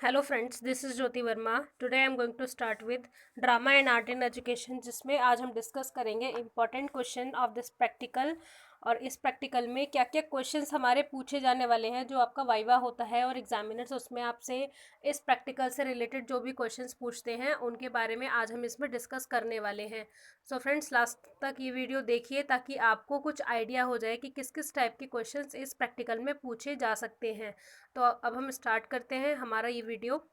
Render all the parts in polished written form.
Hello friends, this is Jyoti Varma. Today I am going to start with drama and art in education, जिसमें आज हम discuss करेंगे important question of this practical. और इस practical में क्या क्या क्वेश्चंस हमारे पूछे जाने वाले हैं, जो आपका वाइवा होता है और एग्जामिनर्स उसमें आपसे इस प्रैक्टिकल से रिलेटेड जो भी क्वेश्चंस पूछते हैं उनके बारे में आज हम इसमें डिस्कस करने वाले हैं। सो फ्रेंड्स, लास्ट तक ये वीडियो देखिए ताकि आपको कुछ आइडिया हो जाए कि किस किस टाइप के क्वेश्चंस इस प्रैक्टिकल में पूछे जा सकते हैं। तो अब हम स्टार्ट करते हैं हमारा ये वीडियो,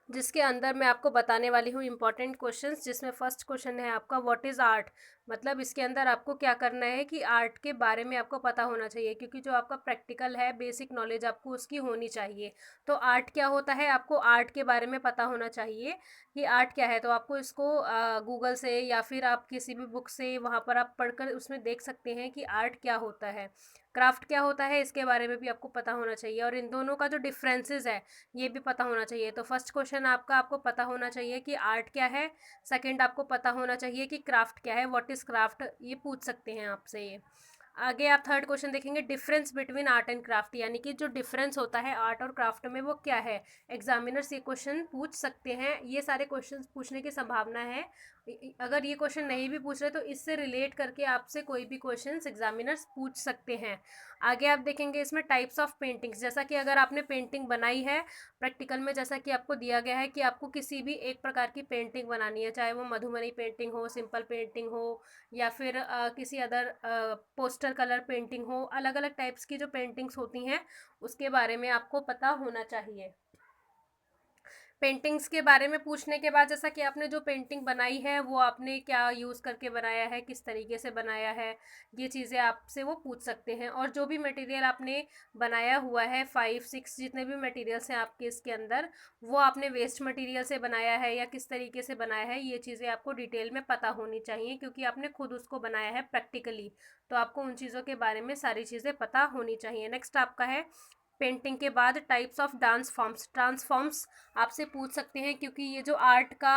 जिसके अंदर मैं आपको बताने वाली हूँ इंपॉर्टेंट क्वेश्चंस। जिसमें फर्स्ट क्वेश्चन है आपका व्हाट इज़ आर्ट। मतलब इसके अंदर आपको क्या करना है कि आर्ट के बारे में आपको पता होना चाहिए, क्योंकि जो आपका प्रैक्टिकल है बेसिक नॉलेज आपको उसकी होनी चाहिए। तो आर्ट क्या होता है, आपको आर्ट के बारे में पता होना चाहिए कि आर्ट क्या है। तो आपको इसको गूगल से या फिर आप किसी भी बुक से वहाँ पर आप पढ़कर उसमें देख सकते हैं कि आर्ट क्या होता है। क्राफ्ट क्या होता है, इसके बारे में भी आपको पता होना चाहिए, और इन दोनों का जो डिफरेंसेस है ये भी पता होना चाहिए। तो फर्स्ट क्वेश्चन आपको पता होना चाहिए कि आर्ट क्या है। सेकंड, आपको पता होना चाहिए कि क्राफ्ट क्या है, व्हाट इज़ क्राफ्ट, ये पूछ सकते हैं आपसे ये। आगे आप थर्ड क्वेश्चन देखेंगे, difference between art and craft, यानी कि जो डिफरेंस होता है आर्ट और क्राफ्ट में वो क्या है। एग्जामिनर्स ये क्वेश्चन पूछ सकते हैं, ये सारे क्वेश्चन पूछने की संभावना है। अगर ये क्वेश्चन नहीं भी पूछ रहे तो इससे रिलेट करके आपसे कोई भी क्वेश्चन एग्जामिनर्स पूछ सकते हैं। आगे आप देखेंगे इसमें टाइप्स ऑफ पेंटिंग्स, जैसा कि अगर आपने पेंटिंग बनाई है प्रैक्टिकल में, जैसा कि आपको दिया गया है कि आपको किसी भी एक प्रकार की पेंटिंग बनानी है, चाहे वो मधुबनी पेंटिंग हो, सिंपल पेंटिंग हो, या फिर किसी अदर पोस्टर कलर पेंटिंग हो। अलग अलग टाइप्स की जो पेंटिंग्स होती हैं उसके बारे में आपको पता होना चाहिए। पेंटिंग्स के बारे में पूछने के बाद, जैसा कि आपने जो पेंटिंग बनाई है वो आपने क्या यूज़ करके बनाया है, किस तरीके से बनाया है, ये चीज़ें आपसे वो पूछ सकते हैं। और जो भी मटेरियल आपने बनाया हुआ है, 5-6 जितने भी मटेरियल्स हैं आपके इसके अंदर, वो आपने वेस्ट मटेरियल से बनाया है या किस तरीके से बनाया है, ये चीज़ें आपको डिटेल में पता होनी चाहिए, क्योंकि आपने खुद उसको बनाया है प्रैक्टिकली। तो आपको उन चीज़ों के बारे में सारी चीज़ें पता होनी चाहिए। नेक्स्ट आपका है पेंटिंग के बाद types of dance forms. Transforms आपसे पूछ सकते हैं, क्योंकि ये जो आर्ट का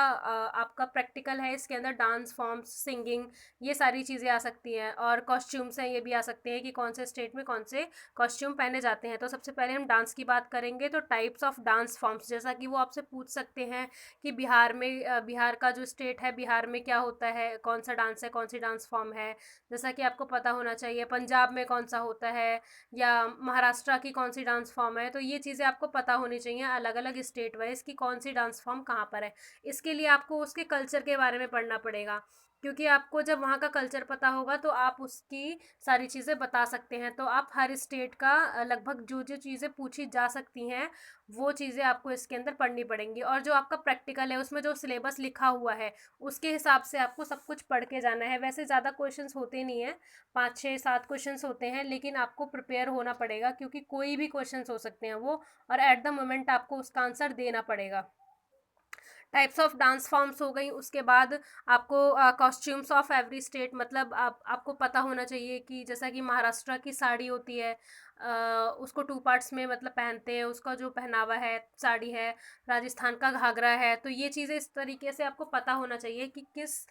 आपका प्रैक्टिकल है इसके अंदर डांस फॉर्म्स, सिंगिंग, ये सारी चीज़ें आ सकती हैं। और कॉस्ट्यूम्स हैं, ये भी आ सकते हैं कि कौन से स्टेट में कौन से कॉस्ट्यूम पहने जाते हैं। तो सबसे पहले हम डांस की बात करेंगे, तो टाइप्स ऑफ डांस फॉर्म्स, जैसा कि वो आपसे पूछ सकते हैं कि बिहार में बिहार का जो स्टेट है बिहार में क्या होता है, कौन सा डांस है, कौन सी डांस फॉर्म है। जैसा कि आपको पता होना चाहिए पंजाब में कौन सा होता है, या महाराष्ट्र की कौन सी डांस फॉर्म है। तो ये चीज़ें आपको पता होनी चाहिए अलग अलग स्टेट वाइज कि कौन सी डांस फॉर्म कहाँ पर है। इसके लिए आपको उसके कल्चर के बारे में पढ़ना पड़ेगा, क्योंकि आपको जब वहाँ का कल्चर पता होगा तो आप उसकी सारी चीज़ें बता सकते हैं। तो आप हर स्टेट का लगभग जो जो चीज़ें पूछी जा सकती हैं वो चीज़ें आपको इसके अंदर पढ़नी पड़ेंगी। और जो आपका प्रैक्टिकल है उसमें जो सिलेबस लिखा हुआ है उसके हिसाब से आपको सब कुछ पढ़ के जाना है। वैसे ज़्यादा क्वेश्चंस होते नहीं हैं, 5-6-7 क्वेश्चंस होते हैं, लेकिन आपको प्रिपेयर होना पड़ेगा, क्योंकि कोई भी क्वेश्चंस हो सकते हैं वो, और एट द मोमेंट आपको उसका आंसर देना पड़ेगा। टाइप्स ऑफ डांस फॉर्म्स हो गई, उसके बाद आपको कॉस्ट्यूम्स ऑफ एवरी स्टेट, मतलब आपको पता होना चाहिए कि जैसा कि महाराष्ट्र की साड़ी होती है, उसको 2 पार्ट्स में मतलब पहनते हैं, उसका जो पहनावा है साड़ी है। राजस्थान का घाघरा है। तो ये चीज़ें इस तरीके से आपको पता होना चाहिए कि किस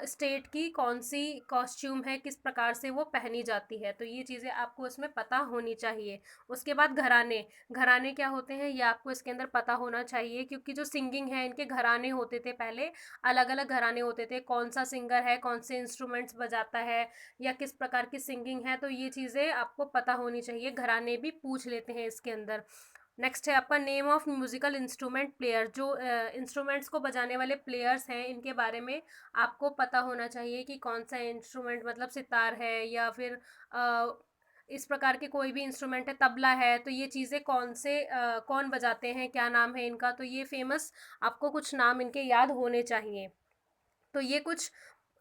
स्टेट की कौन सी कॉस्ट्यूम है, किस प्रकार से वो पहनी जाती है। तो ये चीज़ें आपको उसमें पता होनी चाहिए। उसके बाद घराने, घराने क्या होते हैं ये आपको इसके अंदर पता होना चाहिए, क्योंकि जो सिंगिंग है इनके घराने होते थे पहले, अलग अलग घराने होते थे, कौन सा सिंगर है, कौन से इंस्ट्रूमेंट्स बजाता है, या किस प्रकार की सिंगिंग है। तो ये चीज़ें आपको पता होनी चाहिए, घराने भी पूछ लेते हैं इसके अंदर। नेक्स्ट है आपका name of musical instrument player, जो इंस्ट्रूमेंट्स को बजाने वाले प्लेयर्स हैं इनके बारे में आपको पता होना चाहिए कि कौन सा इंस्ट्रूमेंट, मतलब सितार है या फिर इस प्रकार के कोई भी इंस्ट्रूमेंट है, तबला है। तो ये चीज़ें कौन बजाते हैं, क्या नाम है इनका, तो ये फेमस आपको कुछ नाम इनके याद होने चाहिए। तो ये कुछ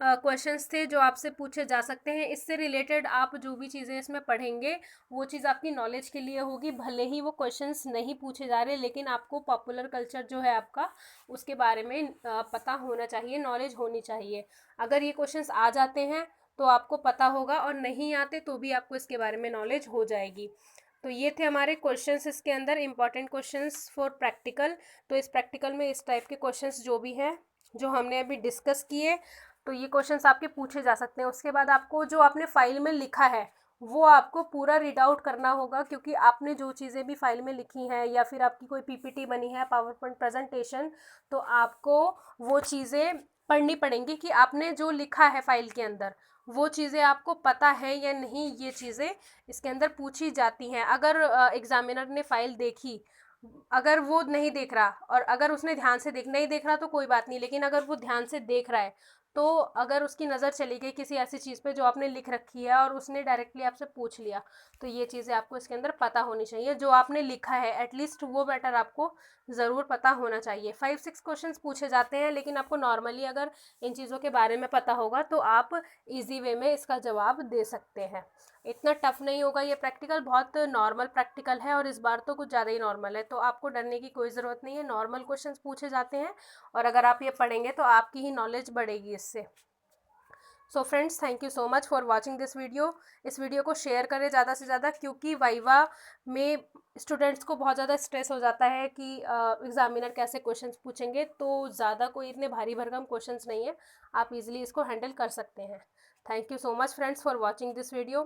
क्वेश्चंस थे जो आपसे पूछे जा सकते हैं। इससे रिलेटेड आप जो भी चीज़ें इसमें पढ़ेंगे वो चीज़ आपकी नॉलेज के लिए होगी, भले ही वो क्वेश्चंस नहीं पूछे जा रहे, लेकिन आपको पॉपुलर कल्चर जो है आपका उसके बारे में पता होना चाहिए, नॉलेज होनी चाहिए। अगर ये क्वेश्चंस आ जाते हैं तो आपको पता होगा, और नहीं आते तो भी आपको इसके बारे में नॉलेज हो जाएगी। तो ये थे हमारे क्वेश्चंस इसके अंदर, इंपॉर्टेंट क्वेश्चंस फॉर प्रैक्टिकल। तो इस प्रैक्टिकल में इस टाइप के क्वेश्चंस जो भी हैं जो हमने अभी डिस्कस किए, तो ये क्वेश्चंस आपके पूछे जा सकते हैं। उसके बाद आपको जो आपने फाइल में लिखा है वो आपको पूरा रीड आउट करना होगा, क्योंकि आपने जो चीज़ें भी फाइल में लिखी हैं या फिर आपकी कोई पीपीटी बनी है, पावर पॉइंट प्रेजेंटेशन, तो आपको वो चीज़ें पढ़नी पड़ेंगी कि आपने जो लिखा है फाइल के अंदर वो चीज़ें आपको पता है या नहीं, ये चीज़ें इसके अंदर पूछी जाती हैं। अगर एग्जामिनर ने फाइल देखी, अगर वो नहीं देख रहा और अगर उसने ध्यान से नहीं देख रहा तो कोई बात नहीं, लेकिन अगर वो ध्यान से देख रहा है तो अगर उसकी नज़र चली गई किसी ऐसी चीज़ पे जो आपने लिख रखी है और उसने डायरेक्टली आपसे पूछ लिया, तो ये चीज़ें आपको इसके अंदर पता होनी चाहिए। जो आपने लिखा है एटलीस्ट वो मैटर आपको ज़रूर पता होना चाहिए। 5-6 क्वेश्चंस पूछे जाते हैं, लेकिन आपको नॉर्मली अगर इन चीज़ों के बारे में पता होगा तो आप ईजी वे में इसका जवाब दे सकते हैं। इतना टफ नहीं होगा, ये प्रैक्टिकल बहुत नॉर्मल प्रैक्टिकल है और इस बार तो कुछ ज़्यादा ही नॉर्मल है, तो आपको डरने की कोई ज़रूरत नहीं है। नॉर्मल क्वेश्चंस पूछे जाते हैं और अगर आप ये पढ़ेंगे तो आपकी ही नॉलेज बढ़ेगी इससे। So friends, thank you so much for watching this video. इस वीडियो को शेयर करें ज़्यादा से ज़्यादा, क्योंकि वाइवा में स्टूडेंट्स को बहुत ज़्यादा स्ट्रेस हो जाता है कि एग्जामिनर कैसे क्वेश्चंस पूछेंगे, तो ज़्यादा कोई इतने भारी भरकम क्वेश्चंस नहीं है, आप इजीली इसको हैंडल कर सकते हैं। Thank you so much friends for watching this video.